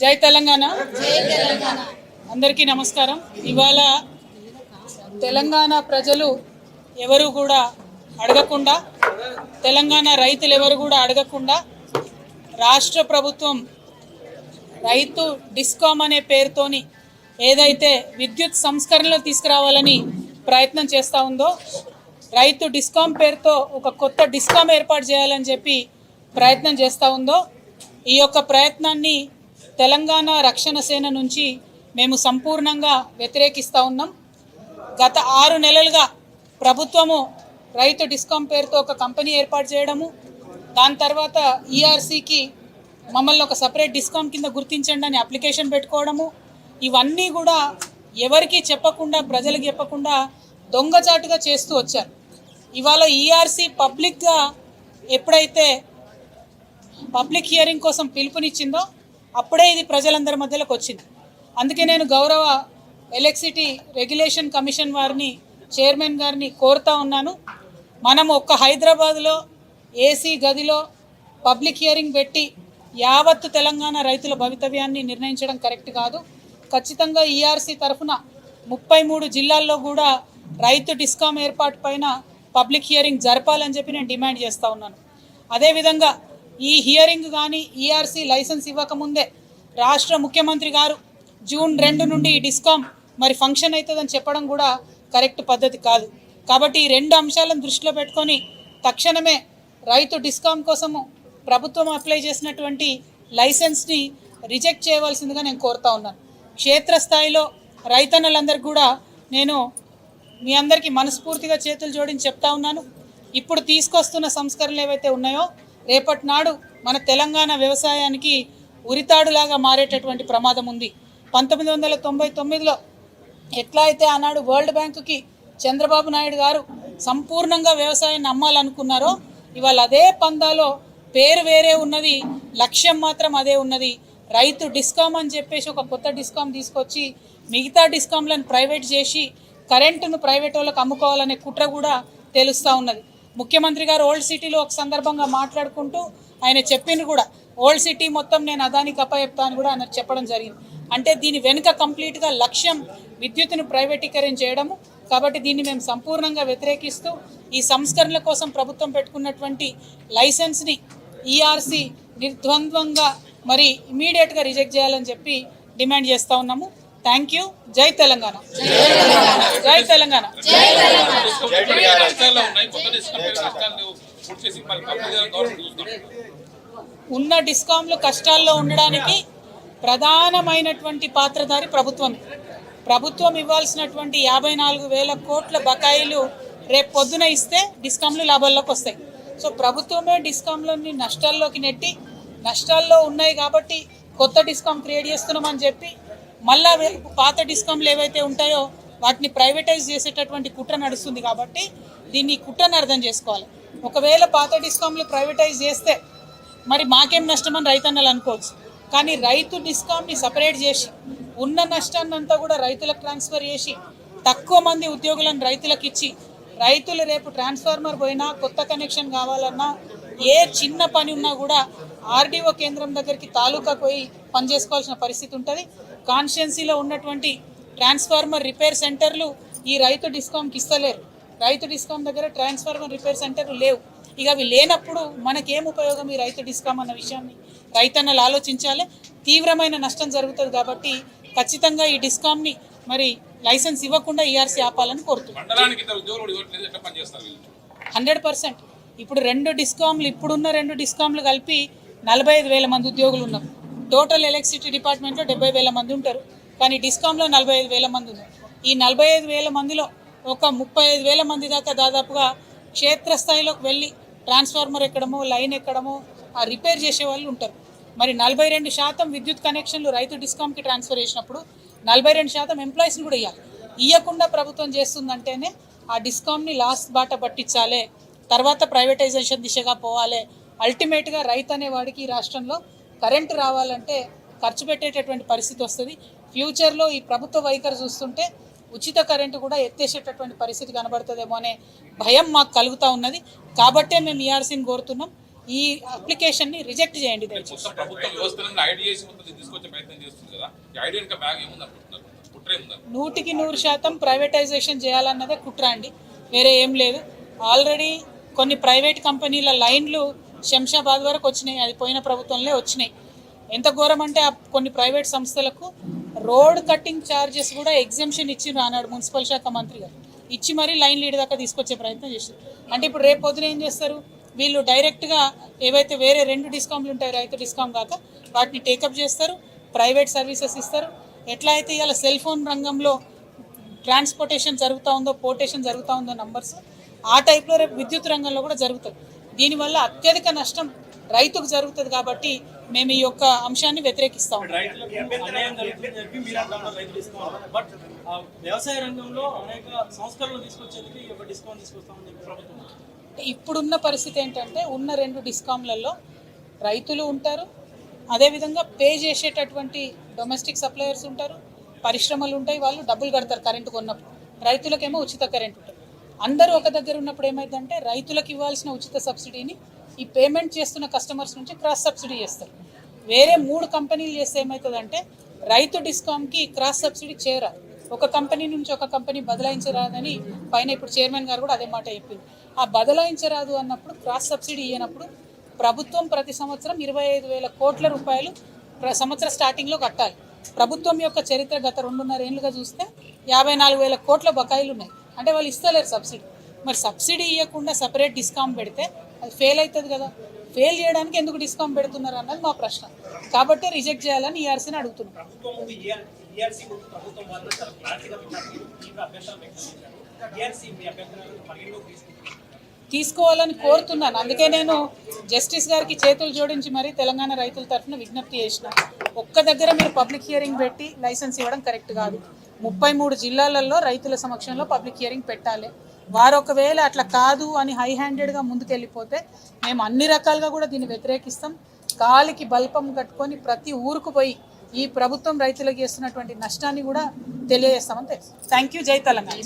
జై తెలంగాణ. అందరికీ నమస్కారం. ఇవాళ తెలంగాణ ప్రజలు ఎవరు కూడా అడగకుండా, తెలంగాణ రైతులు ఎవరు కూడా అడగకుండా రాష్ట్ర ప్రభుత్వం రైతు డిస్కామ్ అనే పేరుతోని ఏదైతే విద్యుత్ సంస్కరణలు తీసుకురావాలని ప్రయత్నం చేస్తూ ఉందో, రైతు డిస్కామ్ పేరుతో ఒక కొత్త డిస్కామ్ ఏర్పాటు చేయాలని చెప్పి ప్రయత్నం చేస్తూ ఉందో, ఈ యొక్క ప్రయత్నాన్ని తెలంగాణ రక్షణ సేన నుంచి మేము సంపూర్ణంగా వ్యతిరేకిస్తూ ఉన్నాం. గత 6 నెలలుగా ప్రభుత్వము రైతు డిస్కామ్ పేరుతో ఒక కంపెనీ ఏర్పాటు చేయడము, దాని తర్వాత ఈఆర్సీకి మమ్మల్ని ఒక సపరేట్ డిస్కామ్ కింద గుర్తించండి అని అప్లికేషన్ పెట్టుకోవడము, ఇవన్నీ కూడా ఎవరికి చెప్పకుండా, ప్రజలకు చెప్పకుండా దొంగచాటుగా చేస్తూ వచ్చారు. ఇవాళ ఈఆర్సీ పబ్లిక్గా ఎప్పుడైతే పబ్లిక్ హియరింగ్ కోసం పిలుపునిచ్చిందో అప్పుడే ఇది ప్రజలందరి మధ్యలోకి వచ్చింది. అందుకే నేను గౌరవ ఎలక్ట్రిసిటీ రెగ్యులేషన్ కమిషన్ వారిని, చైర్మన్ గారిని కోరుతా ఉన్నాను, మనం ఒక్క హైదరాబాద్లో ఏసీ గదిలో పబ్లిక్ హియరింగ్ పెట్టి యావత్తు తెలంగాణ రైతుల భవితవ్యాన్ని నిర్ణయించడం కరెక్ట్ కాదు. ఖచ్చితంగా ఈఆర్సీ తరఫున 33 జిల్లాల్లో కూడా రైతు డిస్కామ్ ఏర్పాటు పైన పబ్లిక్ హియరింగ్ జరపాలని చెప్పి నేను డిమాండ్ చేస్తూ ఉన్నాను. అదేవిధంగా ఈ హియరింగ్ కానీ ఈఆర్సీ లైసెన్స్ ఇవ్వకముందే రాష్ట్ర ముఖ్యమంత్రి గారు జూన్ 2 నుండి ఈ డిస్కామ్ మరి ఫంక్షన్ అవుతుందని చెప్పడం కూడా కరెక్ట్ పద్ధతి కాదు. కాబట్టి ఈ 2 అంశాలను దృష్టిలో పెట్టుకొని తక్షణమే రైతు డిస్కామ్ కోసము ప్రభుత్వం అప్లై చేసినటువంటి లైసెన్స్ని రిజెక్ట్ చేయవలసిందిగా నేను కోరుతా ఉన్నాను. క్షేత్రస్థాయిలో రైతన్నలందరికీ కూడా నేను మీ అందరికీ మనస్ఫూర్తిగా చేతులు జోడించి చెప్తా ఉన్నాను, ఇప్పుడు తీసుకొస్తున్న సంస్కరణలు ఏవైతే ఉన్నాయో రేపటి నాడు మన తెలంగాణ వ్యవసాయానికి ఉరితాడులాగా మారేటటువంటి ప్రమాదం ఉంది. 1999లో ఎట్లా అయితే ఆనాడు వరల్డ్ బ్యాంకుకి చంద్రబాబు నాయుడు గారు సంపూర్ణంగా వ్యవసాయాన్ని అమ్మాలనుకున్నారో, ఇవాళ అదే పందాలో పేరు వేరే ఉన్నది, లక్ష్యం మాత్రం అదే ఉన్నది. రైతు డిస్కామ్ అని చెప్పేసి ఒక కొత్త డిస్కామ్ తీసుకొచ్చి మిగతా డిస్కామ్లను ప్రైవేట్ చేసి కరెంటును ప్రైవేట్ వాళ్ళకి అమ్ముకోవాలనే కుట్ర కూడా తెలుస్తూ ఉన్నది. ముఖ్యమంత్రి గారు ఓల్డ్ సిటీలో ఒక సందర్భంగా మాట్లాడుకుంటూ ఆయన చెప్పింది కూడా, ఓల్డ్ సిటీ మొత్తం నేను అదానికి అప్పచెప్తా అని కూడా ఆయన చెప్పడం జరిగింది. అంటే దీని వెనుక కంప్లీట్గా లక్ష్యం విద్యుత్తును ప్రైవేటీకరణ చేయడము. కాబట్టి దీన్ని మేము సంపూర్ణంగా వ్యతిరేకిస్తూ ఈ సంస్కరణల కోసం ప్రభుత్వం పెట్టుకున్నటువంటి లైసెన్స్ని ఈఆర్సీ నిర్ద్వంద్వంగా మరి ఇమీడియట్గా రిజెక్ట్ చేయాలని చెప్పి డిమాండ్ చేస్తూ ఉన్నాము. Thank you. జై తెలంగాణ. జై తెలంగాణ. ఉన్న డిస్కామ్లు కష్టాల్లో ఉండడానికి ప్రధానమైనటువంటి పాత్రధారి ప్రభుత్వం. ప్రభుత్వం ఇవ్వాల్సినటువంటి 54,000 కోట్ల బకాయిలు రేపు పొద్దున ఇస్తే డిస్కామ్లు లాభాల్లోకి వస్తాయి. సో ప్రభుత్వమే డిస్కామ్లని నష్టాల్లోకి నెట్టి, నష్టాల్లో ఉన్నాయి కాబట్టి కొత్త డిస్కామ్ క్రియేట్ చేస్తున్నామని చెప్పి మళ్ళా పాత డిస్కామ్లు ఏవైతే ఉంటాయో వాటిని ప్రైవేటైజ్ చేసేటటువంటి కుట్ర నడుస్తుంది. కాబట్టి దీన్ని కుట్రను అర్థం చేసుకోవాలి. ఒకవేళ పాత డిస్కామ్లు ప్రైవేటైజ్ చేస్తే మరి మాకేం నష్టమని రైతన్నలు అనుకోవచ్చు, కానీ రైతు డిస్కామ్ని సపరేట్ చేసి ఉన్న నష్టాన్ని అంతా కూడా రైతులకు ట్రాన్స్ఫర్ చేసి తక్కువ మంది ఉద్యోగులను రైతులకు ఇచ్చి, రైతులు రేపు ట్రాన్స్ఫార్మర్ పోయినా, కొత్త కనెక్షన్ కావాలన్నా, ఏ చిన్న పని ఉన్నా కూడా ఆర్డీఓ కేంద్రం దగ్గరికి తాలూకాకు పోయి పని చేసుకోవాల్సిన పరిస్థితి ఉంటుంది. కాన్స్టిట్యున్సీలో ఉన్నటువంటి ట్రాన్స్ఫార్మర్ రిపేర్ సెంటర్లు ఈ రైతు డిస్కామ్కి ఇస్తలేరు. రైతు డిస్కామ్ దగ్గర ట్రాన్స్ఫార్మర్ రిపేర్ సెంటర్లు లేవు. ఇక అవి లేనప్పుడు మనకేం ఉపయోగం ఈ రైతు డిస్కామ్ అన్న విషయాన్ని రైతన్నలు ఆలోచించాలి. తీవ్రమైన నష్టం జరుగుతుంది. కాబట్టి ఖచ్చితంగా ఈ డిస్కామ్ని మరి లైసెన్స్ ఇవ్వకుండా ఈఆర్సీ ఆపాలని కోరుతున్నాను. 100%. ఇప్పుడు 2 డిస్కామ్లు, ఇప్పుడున్న 2 డిస్కామ్లు కలిపి 45,000 మంది ఉద్యోగులు ఉన్నారు. టోటల్ ఎలక్ట్రిసిటీ డిపార్ట్మెంట్లో 70,000 మంది ఉంటారు, కానీ డిస్కామ్లో 45,000 మంది ఉన్నారు. ఈ 45,000 మందిలో ఒక 35,000 మంది దాకా దాదాపుగా క్షేత్రస్థాయిలోకి వెళ్ళి ట్రాన్స్ఫార్మర్ ఎక్కడమో, లైన్ ఎక్కడమో ఆ రిపేర్ చేసే వాళ్ళు ఉంటారు. మరి 42% విద్యుత్ కనెక్షన్లు రైతు డిస్కామ్కి ట్రాన్స్ఫర్ చేసినప్పుడు 42% ఎంప్లాయీస్ని కూడా ఇవ్వాలి. ఇవ్వకుండా ప్రభుత్వం చేస్తుందంటేనే ఆ డిస్కామ్ని లాస్ట్ బాట పట్టించాలి, తర్వాత ప్రైవేటైజేషన్ దిశగా పోవాలి. అల్టిమేట్గా రైతు అనేవాడికి ఈ రాష్ట్రంలో కరెంటు రావాలంటే ఖర్చు పెట్టేటటువంటి పరిస్థితి వస్తుంది. ఫ్యూచర్లో ఈ ప్రభుత్వ వైఖరి చూస్తుంటే ఉచిత కరెంటు కూడా ఎత్తేసేటటువంటి పరిస్థితి కనబడుతుందేమో అనే భయం మాకు కలుగుతూ ఉన్నది. కాబట్టే మేము ఈఆర్సీని కోరుతున్నాం, ఈ అప్లికేషన్ని రిజెక్ట్ చేయండి దయచేసి. తీసుకొచ్చే ప్రయత్నం చేస్తుంది కదా, ఈ ఐడియా ఇంకా బ్యాగ్ ఏముంది అనుకుంటున్నారు? కుట్ర ఏముంది? 100% ప్రైవేటైజేషన్ చేయాలన్నదే కుట్ర అండి, వేరే ఏం లేదు. ఆల్రెడీ కొన్ని ప్రైవేట్ కంపెనీల లైన్లు శంషాబాద్ వరకు వచ్చినాయి, అది పోయిన ప్రభుత్వంలో వచ్చినాయి. ఎంత ఘోరం అంటే ఆ కొన్ని ప్రైవేట్ సంస్థలకు రోడ్ కట్టింగ్ ఛార్జెస్ కూడా ఎగ్జెంప్షన్ ఇచ్చి రానాడు మున్సిపల్ శాఖ మంత్రి గారు, ఇచ్చి మరీ లైన్ లీడ్ దాకా తీసుకొచ్చే ప్రయత్నం చేశారు. అంటే ఇప్పుడు రేపు పొద్దున ఏం చేస్తారు వీళ్ళు, డైరెక్ట్గా ఏవైతే వేరే 2 డిస్కౌంట్లు ఉంటాయి రైతు డిస్కౌంట్ కాక, వాటిని టేకప్ చేస్తారు, ప్రైవేట్ సర్వీసెస్ ఇస్తారు. ఎట్లా అయితే ఇవాళ సెల్ ఫోన్ రంగంలో ట్రాన్స్పోర్టేషన్ జరుగుతూ ఉందో, పోర్టేషన్ జరుగుతూ ఉందో నంబర్స్, ఆ టైప్లో రేపు విద్యుత్ రంగంలో కూడా జరుగుతుంది. దీనివల్ల అత్యధిక నష్టం రైతుకు జరుగుతుంది. కాబట్టి మేము ఈ యొక్క అంశాన్ని వ్యతిరేకిస్తాం. వ్యవసాయ రంగంలో అనేక సంస్కరణలు తీసుకొచ్చేందుకు ఈ యొక్క డిస్కౌంట్ తీసుకొస్తామని చెప్పి ప్రభుత్వం. ఇప్పుడున్న పరిస్థితి ఏంటంటే ఉన్న 2 డిస్కామ్లలో రైతులు ఉంటారు, అదేవిధంగా పే చేసేటటువంటి డొమెస్టిక్ సప్లయర్స్ ఉంటారు, పరిశ్రమలు ఉంటాయి, వాళ్ళు డబ్బులు కడతారు కరెంటు కొన్నప్పుడు. రైతులకేమో ఉచిత కరెంట్ ఉంటుంది. అందరూ ఒక దగ్గర ఉన్నప్పుడు ఏమైందంటే రైతులకు ఇవ్వాల్సిన ఉచిత సబ్సిడీని ఈ పేమెంట్ చేస్తున్న కస్టమర్స్ నుంచి క్రాస్ సబ్సిడీ చేస్తారు. వేరే 3 కంపెనీలు చేస్తే ఏమవుతుందంటే రైతు డిస్కామ్కి క్రాస్ సబ్సిడీ చేరారు. ఒక కంపెనీ నుంచి ఒక కంపెనీ బదలాయించరాదని పైన ఇప్పుడు చైర్మన్ గారు కూడా అదే మాట చెప్పింది. ఆ బదలాయించరాదు అన్నప్పుడు, క్రాస్ సబ్సిడీ ఇవ్వనప్పుడు ప్రభుత్వం ప్రతి సంవత్సరం 25,000 కోట్ల రూపాయలు సంవత్సర స్టార్టింగ్లో కట్టాలి. ప్రభుత్వం యొక్క చరిత్ర గత 2.5 ఏళ్ళుగా చూస్తే 54,000 కోట్ల బకాయిలు ఉన్నాయి. అంటే వాళ్ళు ఇస్తలేరు సబ్సిడీ. మరి సబ్సిడీ ఇవ్వకుండా సపరేట్ డిస్కౌంట్ పెడితే అది ఫెయిల్ అవుతుంది కదా. ఫెయిల్ చేయడానికి ఎందుకు డిస్కౌంట్ పెడుతున్నారు అన్నది మా ప్రశ్న. కాబట్టి రిజెక్ట్ చేయాలని ఈఆర్సీని అడుగుతున్నాం. తీసుకోవాలని కోరుతున్నాను. అందుకే నేను జస్టిస్ గారికి చేతులు జోడించి మరీ తెలంగాణ రైతుల తరఫున విజ్ఞప్తి చేసిన, ఒక్క దగ్గర మీరు పబ్లిక్ హియరింగ్ పెట్టి లైసెన్స్ ఇవ్వడం కరెక్ట్ కాదు. 33 జిల్లాలలో రైతుల సమక్షంలో పబ్లిక్ హియరింగ్ పెట్టాలి. వారు ఒకవేళ అట్లా కాదు అని హై హ్యాండెడ్గా ముందుకెళ్ళిపోతే మేము అన్ని రకాలుగా కూడా దీన్ని వ్యతిరేకిస్తాం. కాలికి బల్పం కట్టుకొని ప్రతి ఊరుకు పోయి ఈ ప్రభుత్వం రైతులకు చేస్తున్నటువంటి నష్టాన్ని కూడా తెలియజేస్తామని తెలుసు. Thank you. జై తెలంగాణ.